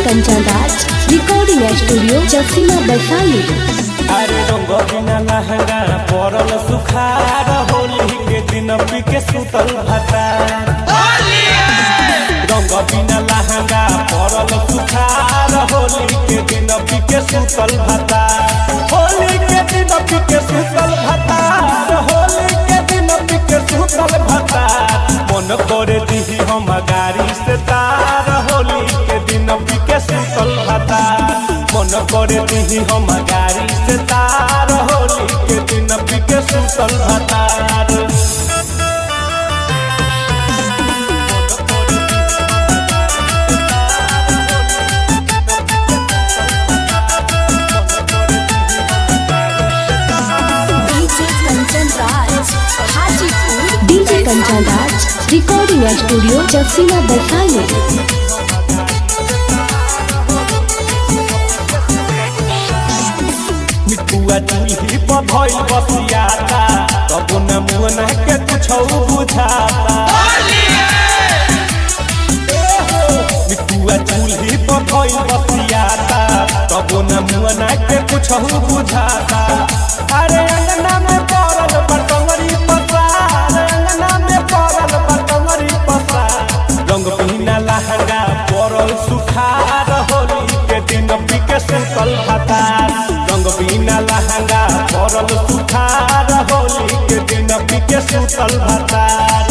Kanchan Raj recording studio चौसीमा Vaishali. अरे रंग बिना लहंगा पड़ल सुखार होली के दिन पी के सुतल भतार। रंग बिना लहंगा पड़ल सुखार होली के दिन पी के सुतल भतार। होली के दिन पी के सुतल भतार। होली के दिन पी के सुतल भतार। मन करे दी हम गाड़ी से तार होली के दिन पी के सुतल भतार। मन करे दी हम गाड़ी से तार होली के दिन पी के सुतल भतार। DJ Kanchan Raj recording studio चौसीमा Vaishali. मिठुआ चूल्ही पर भइल बसियाता तब न मुअना के कुछ बुझाता। मिठुआ चूल्ही पर भइल बसियाता तब न मुअना के कुछ बुझाता। अरे अंगना में पड़ल बटंगरी पसार। अंगना में पड़ल बटंगरी पसार। रंग बिना लहंगा पड़ल सुखार होली के दिन पी के सुतल भतार। रंग बिना लहंगा पड़ल सुखार होली के दिन पी के सुतल भतार।